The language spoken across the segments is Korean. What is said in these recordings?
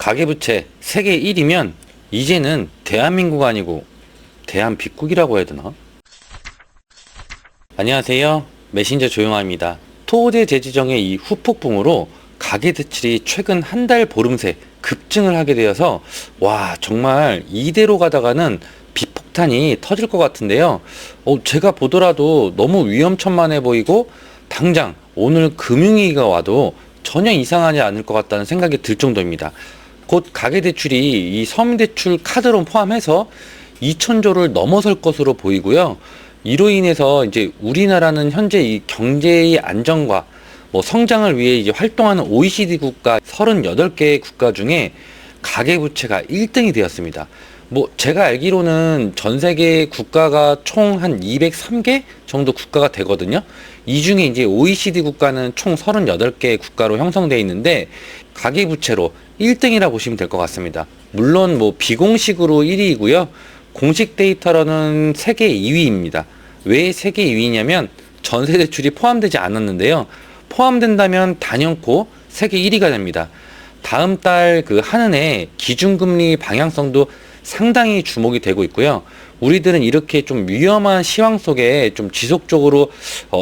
가계부채 세계 1위면 이제는 대한민국 아니고 대한빗국이라고 해야 되나? 안녕하세요. 메신저 조용아입니다. 토호제 재지정의 이 후폭풍으로 가계대출이 최근 한 달 보름새 급증을 하게 되어서 와 정말 이대로 가다가는 빚폭탄이 터질 것 같은데요. 제가 보더라도 너무 위험천만해 보이고 당장 오늘 금융위기가 와도 전혀 이상하지 않을 것 같다는 생각이 들 정도입니다. 곧 가계대출이 이 서민대출 카드론 포함해서 2,000조를 넘어설 것으로 보이고요. 이로 인해서 이제 우리나라는 현재 이 경제의 안정과 성장을 위해 이제 활동하는 OECD 국가 38개의 국가 중에 가계부채가 1등이 되었습니다. 제가 알기로는 전 세계 국가가 총 한 203개 정도 국가가 되거든요. 이 중에 이제 OECD 국가는 총 38개 국가로 형성되어 있는데 가계부채로 1등이라 보시면 될 것 같습니다. 물론 비공식으로 1위이고요. 공식 데이터로는 세계 2위입니다. 왜 세계 2위냐면 전세 대출이 포함되지 않았는데요. 포함된다면 단연코 세계 1위가 됩니다. 다음 달 한은의 기준금리 방향성도 상당히 주목이 되고 있고요. 우리들은 이렇게 좀 위험한 시황 속에 좀 지속적으로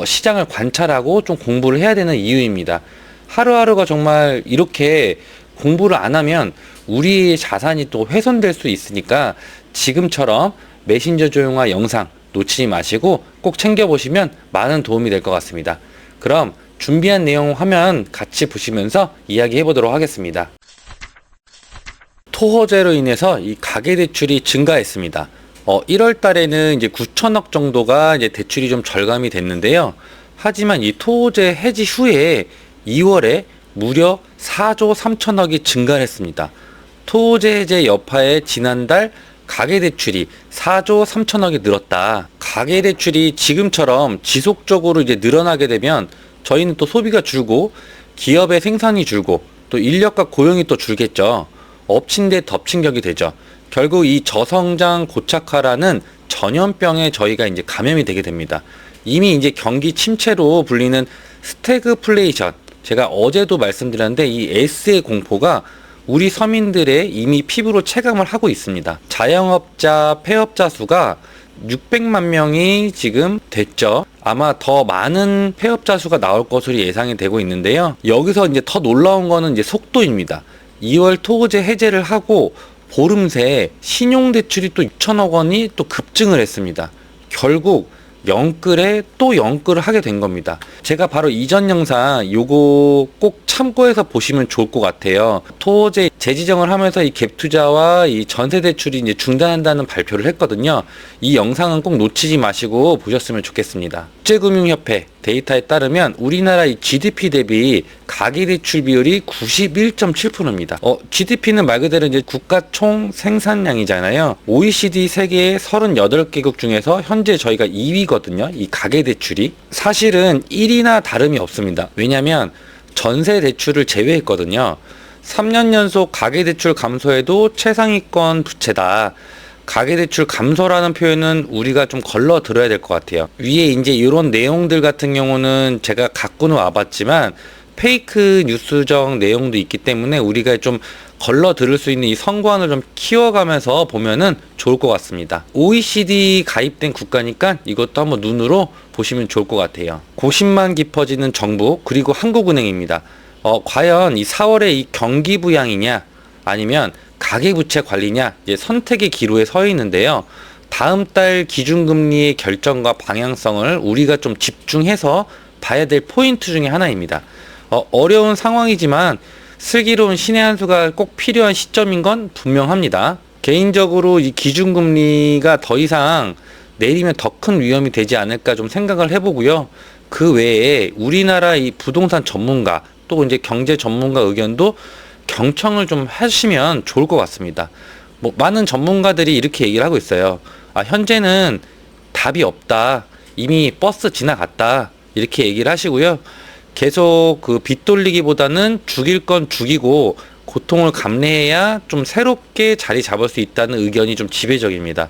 시장을 관찰하고 좀 공부를 해야 되는 이유입니다. 하루하루가 정말 이렇게 공부를 안 하면 우리의 자산이 또 훼손될 수 있으니까 지금처럼 메신저 조용아 영상 놓치지 마시고 꼭 챙겨보시면 많은 도움이 될 것 같습니다. 그럼 준비한 내용 화면 같이 보시면서 이야기해 보도록 하겠습니다. 토호제로 인해서 이 가계대출이 증가했습니다. 1월 달에는 이제 9천억 정도가 이제 대출이 좀 절감이 됐는데요. 하지만 이 토호제 해지 후에 2월에 무려 4조 3천억이 증가했습니다. 토호제 해제 여파에 지난달 가계대출이 4조 3천억이 늘었다. 가계대출이 지금처럼 지속적으로 이제 늘어나게 되면 저희는 또 소비가 줄고 기업의 생산이 줄고 또 인력과 고용이 또 줄겠죠. 엎친 데 덮친 격이 되죠. 결국 이 저성장 고착화라는 전염병에 저희가 이제 감염이 되게 됩니다. 이미 이제 경기 침체로 불리는 스태그플레이션, 제가 어제도 말씀드렸는데 이 S의 공포가 우리 서민들의 이미 피부로 체감을 하고 있습니다. 자영업자, 폐업자 수가 600만 명이 지금 됐죠. 아마 더 많은 폐업자 수가 나올 것으로 예상이 되고 있는데요. 여기서 이제 더 놀라운 거는 이제 속도입니다. 2월 토호제 해제를 하고 보름새 신용대출이 또 6천억 원이 또 급증을 했습니다. 결국 영끌에 또 영끌을 하게 된 겁니다. 제가 바로 이전 영상 요거 꼭 참고해서 보시면 좋을 것 같아요. 토호제 재지정을 하면서 이 갭투자와 이 전세대출이 이제 중단한다는 발표를 했거든요. 이 영상은 꼭 놓치지 마시고 보셨으면 좋겠습니다. 국제금융협회 데이터에 따르면 우리나라 이 GDP 대비 가계대출 비율이 91.7%입니다. GDP는 말 그대로 이제 국가 총 생산량이잖아요. OECD 세계의 38개국 중에서 현재 저희가 2위거든요. 이 가계대출이. 사실은 1위나 다름이 없습니다. 왜냐면 전세 대출을 제외했거든요. 3년 연속 가계대출 감소에도 최상위권 부채다. 가계대출 감소라는 표현은 우리가 좀 걸러 들어야 될 것 같아요. 위에 이제 이런 내용들 같은 경우는 제가 갖고는 와봤지만 페이크 뉴스적 내용도 있기 때문에 우리가 좀 걸러 들을 수 있는 이 선관을 좀 키워가면서 보면은 좋을 것 같습니다. OECD 가입된 국가니까 이것도 한번 눈으로 보시면 좋을 것 같아요. 고심만 깊어지는 정부 그리고 한국은행입니다. 과연 이 4월에 이 경기 부양이냐 아니면 가계부채 관리냐 이제 선택의 기로에 서 있는데요. 다음 달 기준금리의 결정과 방향성을 우리가 좀 집중해서 봐야 될 포인트 중에 하나입니다. 어려운 상황이지만 슬기로운 신의 한 수가 꼭 필요한 시점인 건 분명합니다. 개인적으로 이 기준금리가 더 이상 내리면 더 큰 위험이 되지 않을까 좀 생각을 해보고요. 그 외에 우리나라 이 부동산 전문가 또 이제 경제 전문가 의견도 경청을 좀 하시면 좋을 것 같습니다. 많은 전문가들이 이렇게 얘기를 하고 있어요. 현재는 답이 없다. 이미 버스 지나갔다. 이렇게 얘기를 하시고요. 계속 빚 돌리기보다는 죽일 건 죽이고 고통을 감내해야 좀 새롭게 자리 잡을 수 있다는 의견이 좀 지배적입니다.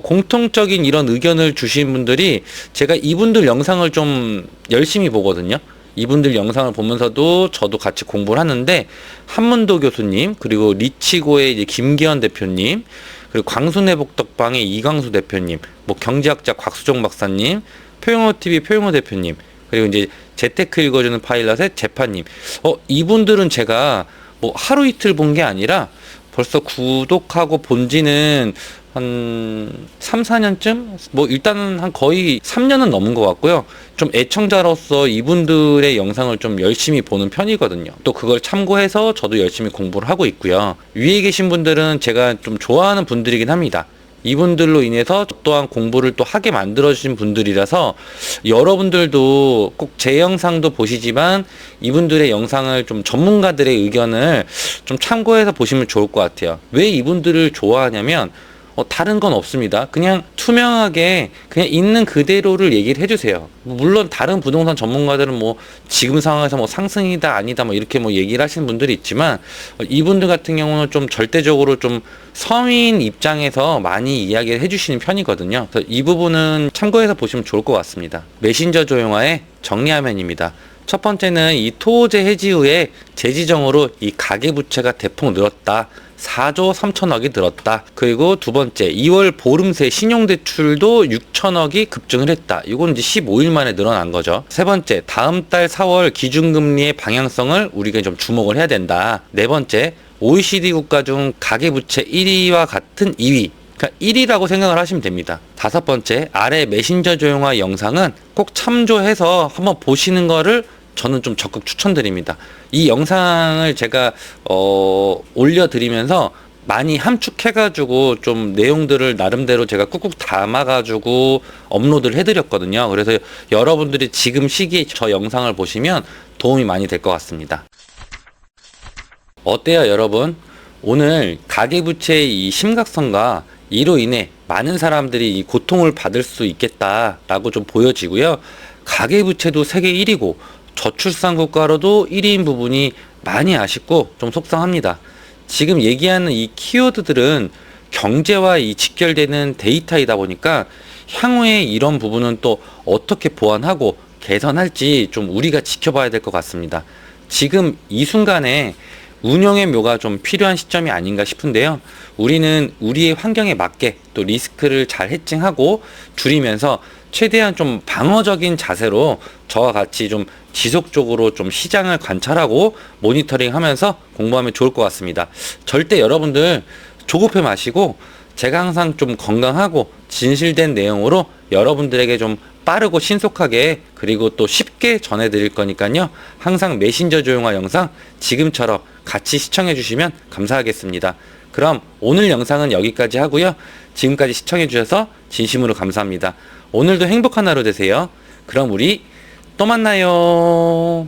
공통적인 이런 의견을 주신 분들이 제가 이분들 영상을 좀 열심히 보거든요. 이분들 영상을 보면서도 저도 같이 공부를 하는데, 한문도 교수님, 그리고 리치고의 이제 김기현 대표님, 그리고 광순회 복덕방의 이광수 대표님, 뭐 경제학자 곽수종 박사님, 표용호TV 표용호 대표님, 그리고 이제 재테크 읽어주는 파일럿의 재판님. 이분들은 제가 뭐 하루 이틀 본 게 아니라 벌써 구독하고 본 지는 한 3, 4년쯤? 뭐 일단은 한 거의 3년은 넘은 것 같고요. 좀 애청자로서 이분들의 영상을 좀 열심히 보는 편이거든요. 또 그걸 참고해서 저도 열심히 공부를 하고 있고요. 위에 계신 분들은 제가 좀 좋아하는 분들이긴 합니다. 이분들로 인해서 또한 공부를 또 하게 만들어주신 분들이라서, 여러분들도 꼭 제 영상도 보시지만 이분들의 영상을 좀 전문가들의 의견을 좀 참고해서 보시면 좋을 것 같아요. 왜 이분들을 좋아하냐면 다른 건 없습니다. 그냥 투명하게 그냥 있는 그대로를 얘기를 해주세요. 물론 다른 부동산 전문가들은 뭐 지금 상황에서 뭐 상승이다 아니다 뭐 이렇게 뭐 얘기를 하시는 분들이 있지만, 이분들 같은 경우는 좀 절대적으로 좀 서민 입장에서 많이 이야기를 해주시는 편이거든요. 그래서 이 부분은 참고해서 보시면 좋을 것 같습니다. 메신저 조용화의 정리화면입니다. 첫 번째는 이 토호제 해지 후에 재지정으로 이 가계부채가 대폭 늘었다. 4조 3천억이 늘었다. 그리고 두 번째, 2월 보름새 신용대출도 6천억이 급증을 했다. 이건 이제 15일 만에 늘어난 거죠. 세 번째, 다음 달 4월 기준금리의 방향성을 우리가 좀 주목을 해야 된다. 네 번째, OECD 국가 중 가계부채 1위와 같은 2위. 그러니까 1위라고 생각을 하시면 됩니다. 다섯 번째, 아래 메신저 조용화 영상은 꼭 참조해서 한번 보시는 거를 저는 좀 적극 추천드립니다. 이 영상을 제가 올려드리면서 많이 함축해가지고 좀 내용들을 나름대로 제가 꾹꾹 담아가지고 업로드를 해드렸거든요. 그래서 여러분들이 지금 시기에 저 영상을 보시면 도움이 많이 될 것 같습니다. 어때요, 여러분? 오늘 가계부채의 이 심각성과 이로 인해 많은 사람들이 이 고통을 받을 수 있겠다라고 좀 보여지고요. 가계부채도 세계 1위고 저출산 국가로도 1위인 부분이 많이 아쉽고 좀 속상합니다. 지금 얘기하는 이 키워드들은 경제와 이 직결되는 데이터이다 보니까 향후에 이런 부분은 또 어떻게 보완하고 개선할지 좀 우리가 지켜봐야 될 것 같습니다. 지금 이 순간에 운영의 묘가 좀 필요한 시점이 아닌가 싶은데요. 우리는 우리의 환경에 맞게 또 리스크를 잘 해칭하고 줄이면서 최대한 좀 방어적인 자세로 저와 같이 좀 지속적으로 좀 시장을 관찰하고 모니터링 하면서 공부하면 좋을 것 같습니다. 절대 여러분들 조급해 마시고, 제가 항상 좀 건강하고 진실된 내용으로 여러분들에게 좀 빠르고 신속하게 그리고 또 쉽게 전해드릴 거니까요. 항상 메신저 조용화 영상 지금처럼 같이 시청해 주시면 감사하겠습니다. 그럼 오늘 영상은 여기까지 하고요. 지금까지 시청해 주셔서 진심으로 감사합니다. 오늘도 행복한 하루 되세요. 그럼 우리 또 만나요.